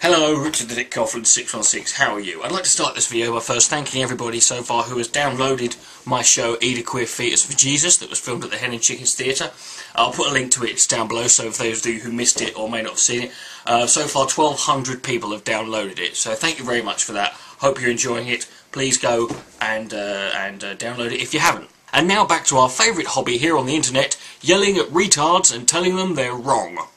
Hello, Richard the Dick Coughlan616, how are you? I'd like to start this video by first thanking everybody so far who has downloaded my show Eat a Queer Fetus for Jesus that was filmed at the Hen and Chickens Theatre. I'll put a link to it down below so if those of you who missed it or may not have seen it. So far 1,200 people have downloaded it, so thank you very much for that. Hope you're enjoying it. Please go and download it if you haven't. And now back to our favourite hobby here on the internet, yelling at retards and telling them they're wrong.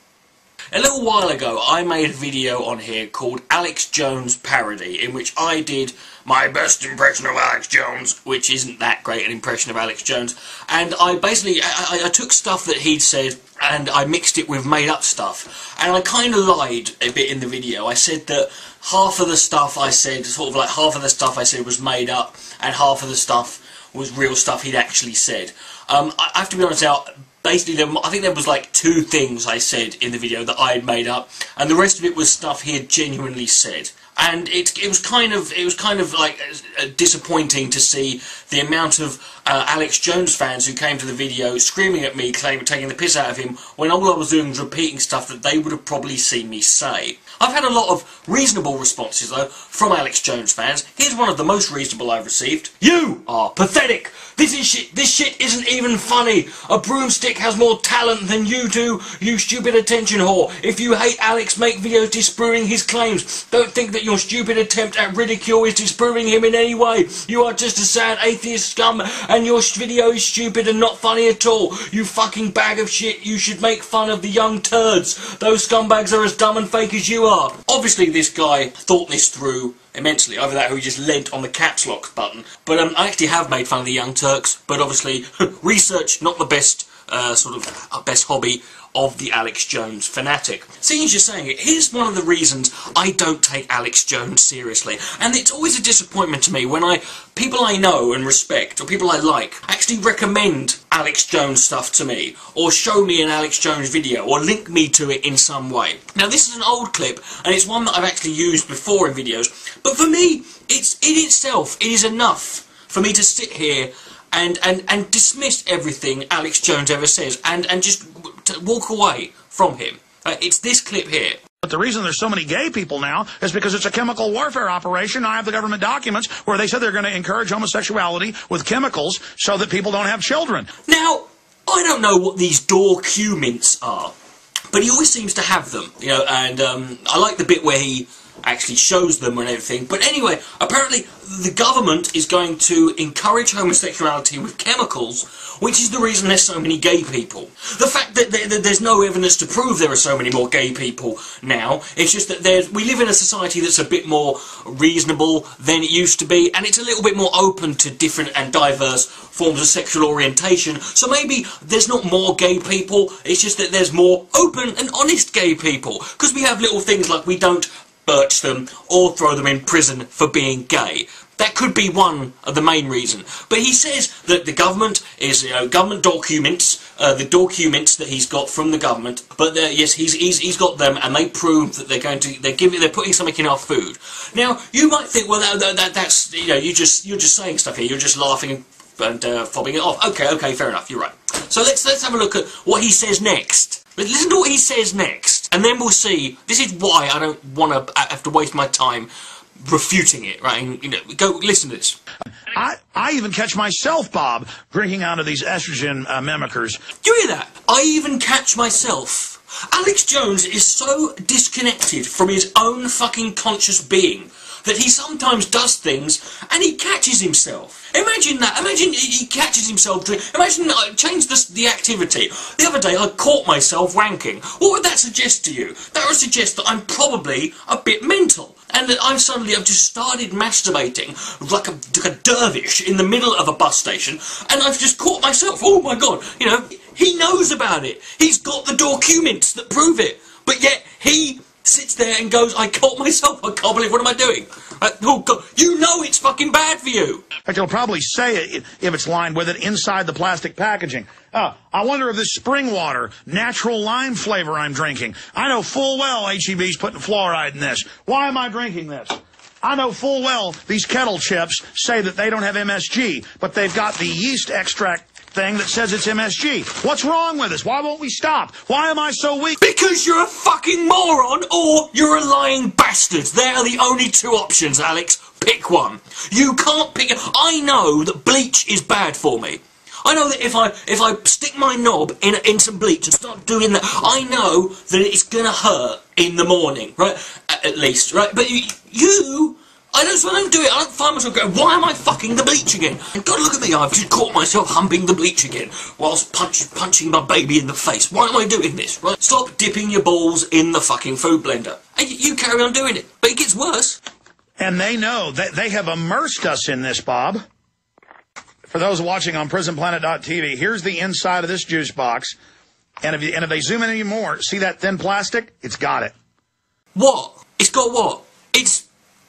A little while ago I made a video on here called Alex Jones Parody, in which I did my best impression of Alex Jones, which isn't that great an impression of Alex Jones, and I basically I took stuff that he'd said and I mixed it with made up stuff, and I kind of lied a bit in the video. I said that half of the stuff I said, half of the stuff I said was made up and half of the stuff was real stuff he'd actually said. I have to be honest now, basically, I think there was like 2 things I said in the video that I had made up, and the rest of it was stuff he had genuinely said. And it was kind of like disappointing to see the amount of Alex Jones fans who came to the video screaming at me, taking the piss out of him, when all I was doing was repeating stuff that they would have probably seen me say. I've had a lot of reasonable responses though from Alex Jones fans. Here's one of the most reasonable I've received. You are pathetic. This shit isn't even funny. A broomstick has more talent than you do, you stupid attention whore. If you hate Alex, make videos disproving his claims. Don't think that your stupid attempt at ridicule is disproving him in any way. You are just a sad atheist scum, and your video is stupid and not funny at all. You fucking bag of shit. You should make fun of the young turds. Those scumbags are as dumb and fake as you are. Obviously this guy thought this through immensely. Either that or he just leant on the caps lock button. But I actually have made fun of the Young Turks, but obviously research not the best best hobby of the Alex Jones fanatic. Seeing as you're saying it, here's one of the reasons I don't take Alex Jones seriously. And it's always a disappointment to me when people I know and respect, or people I like, actually recommend Alex Jones stuff to me, or show me an Alex Jones video, or link me to it in some way. Now this is an old clip, and it's one that I've actually used before in videos, but for me, it is enough for me to sit here and dismiss everything Alex Jones ever says, and just walk away from him. It's this clip here. But the reason there's so many gay people now is because it's a chemical warfare operation. I have the government documents where they said they're going to encourage homosexuality with chemicals so that people don't have children. Now, I don't know what these documents are, but he always seems to have them, you know, and I like the bit where he actually shows them and everything. But anyway, apparently the government is going to encourage homosexuality with chemicals, which is the reason there's so many gay people. The fact that there's no evidence to prove there are so many more gay people now, it's just that we live in a society that's a bit more reasonable than it used to be, and it's a little bit more open to different and diverse forms of sexual orientation. So maybe there's not more gay people, it's just that there's more open and honest gay people, because we have little things like we don't birch them or throw them in prison for being gay. That could be one of the main reasons. But he says that the government is, government documents, the documents that he's got from the government. But yes, he's got them, and they prove that they're putting something in our food. Now you might think, well, that's you're just saying stuff here. You're just laughing and fobbing it off. Okay, fair enough. You're right. So let's have a look at what he says next. Listen to what he says next, and then we'll see. This is why I don't want to have to waste my time refuting it, right? And, go listen to this. I even catch myself, Bob, drinking out of these estrogen mimickers. Do you hear that? I even catch myself. Alex Jones is so disconnected from his own fucking conscious being that he sometimes does things and he catches himself. Imagine that. Imagine he catches himself. Imagine change the activity. The other day I caught myself wanking. What would that suggest to you? That would suggest that I'm probably a bit mental, and that I've just started masturbating like a dervish in the middle of a bus station, and I've just caught myself. Oh my god, he knows about it. He's got the documents that prove it, but yet he sits there and goes, I caught myself, I can't believe, what am I doing? Oh God, you know it's fucking bad for you. In fact, he'll probably say it if it's lined with it inside the plastic packaging. I wonder if this spring water, natural lime flavor I'm drinking. I know full well HEB's putting fluoride in this. Why am I drinking this? I know full well these kettle chips say that they don't have MSG, but they've got the yeast extract thing that says it's MSG. What's wrong with us? Why won't we stop? Why am I so weak? Because you're a fucking moron or you're a lying bastard. They are the only two options, Alex. Pick one. You can't pick... I know that bleach is bad for me. I know that if I stick my knob in some bleach and start doing that, I know that it's gonna hurt in the morning, right? At least, right? But I don't do it. I don't find myself going, why am I fucking the bleach again? And God, look at me, I've just caught myself humping the bleach again whilst punching my baby in the face. Why am I doing this, right? Stop dipping your balls in the fucking food blender. And you carry on doing it. But it gets worse. And they know that they have immersed us in this, Bob. For those watching on PrisonPlanet.tv, here's the inside of this juice box. And if they zoom in any more, see that thin plastic? It's got it. What? It's got what?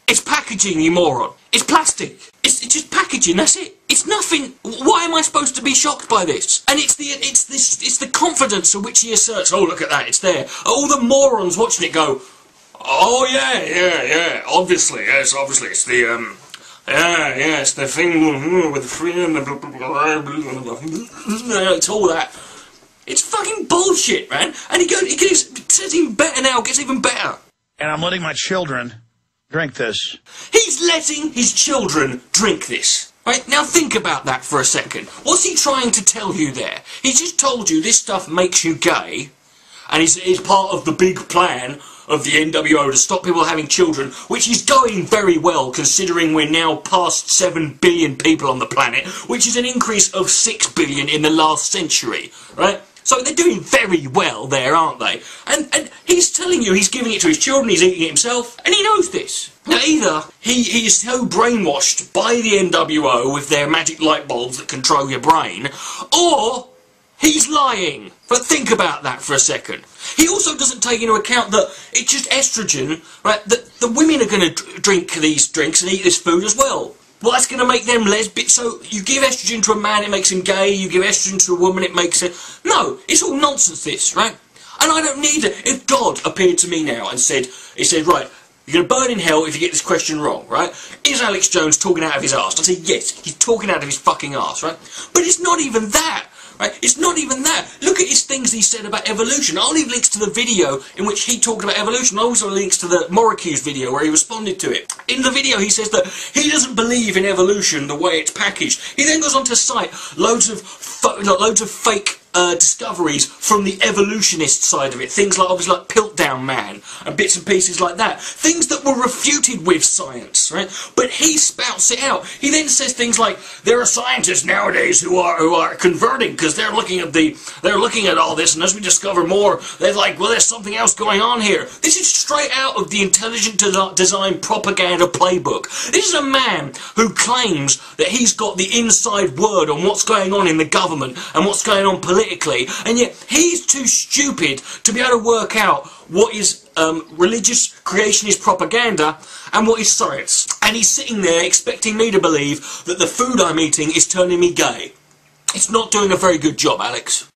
It's packaging, you moron. It's plastic. It's just packaging, that's it. It's nothing. Why am I supposed to be shocked by this? And it's the confidence in which he asserts, oh, look at that, it's there. All the morons watching it go, oh, yeah, obviously, yes, obviously, it's the, yeah, it's the thing with the free and it's all that. It's fucking bullshit, man. And he says even better now, gets even better. And I'm letting my children drink this. He's letting his children drink this. Right, now think about that for a second. What's he trying to tell you there? He's just told you this stuff makes you gay, and is part of the big plan of the NWO to stop people having children, which is going very well considering we're now past 7 billion people on the planet, which is an increase of 6 billion in the last century, right? So they're doing very well there, aren't they? And he's telling you he's giving it to his children, he's eating it himself, and he knows this. Now either he is so brainwashed by the NWO with their magic light bulbs that control your brain, or he's lying. But think about that for a second. He also doesn't take into account that it's just estrogen, right? That the women are going to drink these drinks and eat this food as well. Well, that's going to make them lesbian. So you give estrogen to a man, it makes him gay. You give estrogen to a woman, it makes it... No, it's all nonsense, this, right? And I don't need it. If God appeared to me now and said, right, you're going to burn in hell if you get this question wrong, right? Is Alex Jones talking out of his arse? I'd say, yes, he's talking out of his fucking arse, right? But it's not even that. Right? It's not even that. Look at his things he said about evolution. I'll leave links to the video in which he talked about evolution. Also links to the Morrakiu's video where he responded to it. In the video he says that he doesn't believe in evolution the way it's packaged. He then goes on to cite loads of fake discoveries from the evolutionist side of it. Things like, obviously, like Piltdown Man and bits and pieces like that. Things that were refuted with science, right? But he spouts it out. He then says things like, there are scientists nowadays who are converting because they're looking at all this, and as we discover more, they're like, well, there's something else going on here. This is straight out of the Intelligent Design propaganda playbook. This is a man who claims that he's got the inside word on what's going on in the government and what's going on politically, and yet he's too stupid to be able to work out what is religious creationist propaganda and what is science. And he's sitting there expecting me to believe that the food I'm eating is turning me gay. It's not doing a very good job, Alex.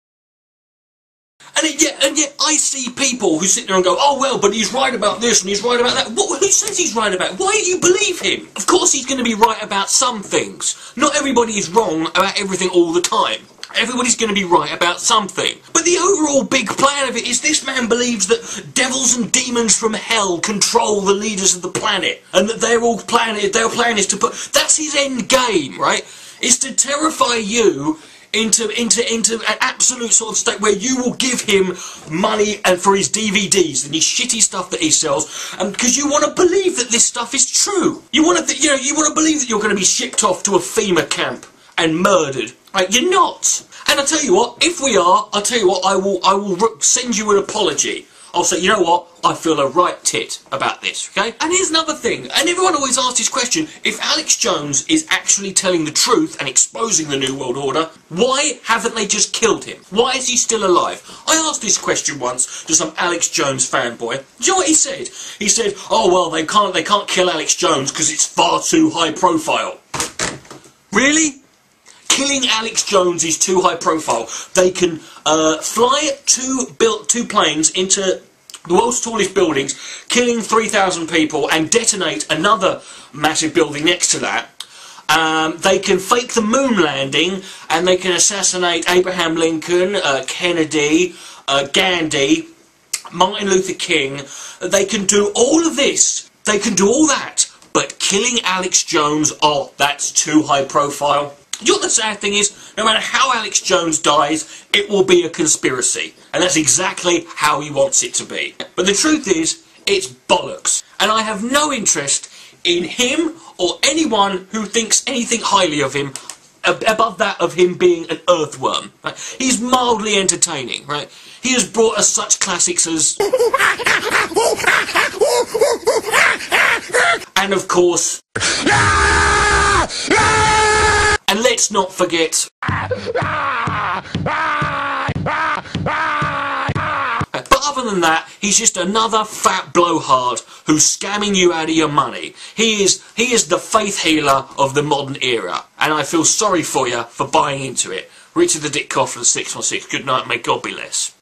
And yet I see people who sit there and go, oh well, but he's right about this and he's right about that. Who says he's right about it? Why do you believe him? Of course he's going to be right about some things. Not everybody is wrong about everything all the time. Everybody's going to be right about something. But the overall big plan of it is this man believes that devils and demons from hell control the leaders of the planet. And that their plan is to put... That's his end game, right? Is to terrify you into an absolute sort of state where you will give him money and for his DVDs and his shitty stuff that he sells, and because you want to believe that this stuff is true. You want to believe that you're going to be shipped off to a FEMA camp and murdered. Right, you're not. And I'll tell you what, if we are, I'll tell you what, I will send you an apology. I'll say, you know what, I feel a right tit about this, okay? And here's another thing, and everyone always asks this question, if Alex Jones is actually telling the truth and exposing the New World Order, why haven't they just killed him? Why is he still alive? I asked this question once to some Alex Jones fanboy. Do you know what he said? He said, oh well, they can't kill Alex Jones because it's far too high profile. Really? Killing Alex Jones is too high profile. They can fly two planes into the world's tallest buildings, killing 3,000 people, and detonate another massive building next to that, They can fake the moon landing, and they can assassinate Abraham Lincoln, Kennedy, Gandhi, Martin Luther King. They can do all of this. They can do all that. But killing Alex Jones, oh, that's too high profile. You know what the sad thing is? No matter how Alex Jones dies, it will be a conspiracy. And that's exactly how he wants it to be. But the truth is, it's bollocks. And I have no interest in him or anyone who thinks anything highly of him above that of him being an earthworm. Right? He's mildly entertaining, right? He has brought us such classics as... and of course... and let's not forget... but other than that, he's just another fat blowhard who's scamming you out of your money. He is the faith healer of the modern era, and I feel sorry for you for buying into it. Richard the Dick Coughlan616, good night, may God be less.